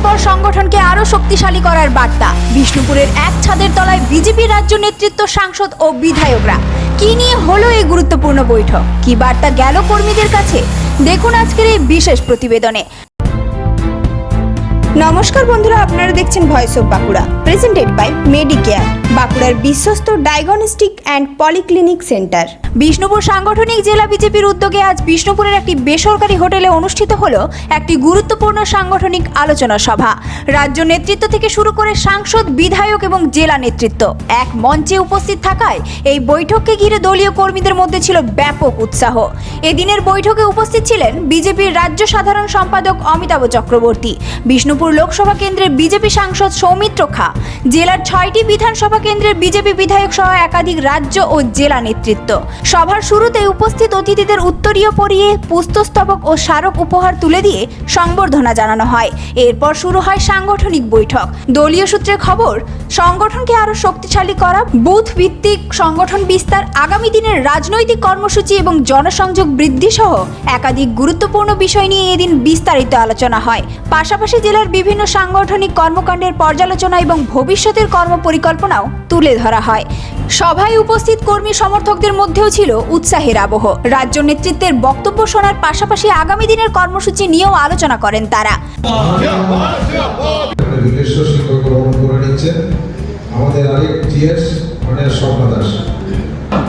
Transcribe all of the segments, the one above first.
পর সংগঠনকে আরো শক্তিশালী করার বার্তা। বিষ্ণুপুরের এক ছাদের তলায় বিজেপি রাজ্য নেতৃত্ব, সাংসদ ও বিধায়করা কি নিয়ে হলো এই গুরুত্বপূর্ণ বৈঠক, কি বার্তা গেল কর্মীদের কাছে, দেখুন আজকের এই বিশেষ প্রতিবেদনে। নমস্কার বন্ধুরা, আপনারা দেখছেন voice of Bankura, presented by Medicare, বাঁকুড়ার বিশ্বস্ত diagnostic and polyclinic centre. Bishnupur সাংগঠনিক জেলা বিজেপির উদ্যোগে আজ বিষ্ণুপুরের একটি বেসরকারি হোটেলে অনুষ্ঠিত হলো একটি গুরুত্বপূর্ণ সাংগঠনিক আলোচনা সভা। রাজ্য নেতৃত্ব থেকে শুরু করে সাংসদ, বিধায়ক এবং জেলা নেতৃত্ব এক মঞ্চে উপস্থিত থাকায় এই বৈঠককে ঘিরে দলীয় কর্মীদের মধ্যে ছিল ব্যাপক উৎসাহ। এদিনের বৈঠকে উপস্থিত ছিলেন বিজেপির রাজ্য সাধারণ সম্পাদক অমিতাভ চক্রবর্তী, বিষ্ণুপুর লোকসভা কেন্দ্রের বিজেপি সাংসদ সৌমিত্র খা, জেলার 6টি বিধানসভা কেন্দ্রের বিজেপি বিধায়ক সহ একাধিক রাজ্য ও জেলা নেতৃত্ব। সভার শুরুতে উপস্থিত অতিথিদের উত্তরীয় পরিয়ে পুষ্পস্তবক ও স্মারক উপহার তুলে দিয়ে সংবর্ধনা জানানো হয়। এরপর শুরু হয় সাংগঠনিক বৈঠক। দলীয় সূত্রে খবর, সংগঠনকে আরো শক্তিশালী করা, বুথ ভিত্তিক সংগঠন বিস্তার, আগামী দিনের রাজনৈতিক কর্মসূচি এবং জনসংযোগ বৃদ্ধি সহ একাধিক গুরুত্বপূর্ণ বিষয় নিয়ে এদিন বিস্তারিত আলোচনা হয়। পাশাপাশি জেলার বিভিন্ন সাংগঠনিক কর্মকাণ্ডের পর্যালোচনা এবং ভবিষ্যতের কর্মপরিকল্পনাও তুলে ধরা হয়। সভায় উপস্থিত কর্মী সমর্থকদের মধ্যেও ছিল উৎসাহের আবহ। রাজ্য নেতৃত্বের বক্তব্য শোনার পাশাপাশি আগামী দিনের কর্মসূচি নিয়েও আলোচনা করেন তারা। আমাদের আরেক জিএস মানে স্বপ্না দাস।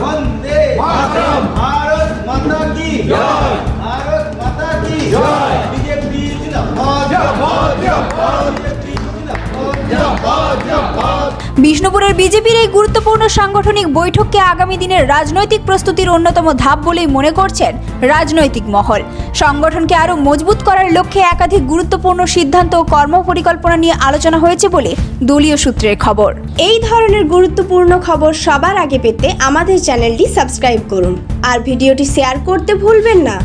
বন্দে মাতরম, ভারত মাতা কি জয়, ভারত মাতা কি জয়, বিজেপি জিন্দাবাদ, জিন্দাবাদ, জিন্দাবাদ, বিজেপি জিন্দাবাদ, জিন্দাবাদ, জিন্দাবাদ। বিষ্ণুপুরের বিজেপির এই গুরুত্বপূর্ণ সাংগঠনিক বৈঠককে আগামী দিনের রাজনৈতিক প্রস্তুতির অন্যতম ধাপ বলেই মনে করছেন রাজনৈতিক মহল। সংগঠনকে আরও মজবুত করার লক্ষ্যে একাধিক গুরুত্বপূর্ণ সিদ্ধান্ত ও কর্মপরিকল্পনা নিয়ে আলোচনা হয়েছে বলে দলীয় সূত্রের খবর। এই ধরনের গুরুত্বপূর্ণ খবর সবার আগে পেতে আমাদের চ্যানেলটি সাবস্ক্রাইব করুন আর ভিডিওটি শেয়ার করতে ভুলবেন না।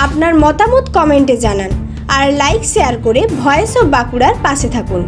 আপনার মতামত কমেন্টে জানান আর লাইক শেয়ার করে ভয়েস অফ বাঁকুড়ার পাশে থাকুন।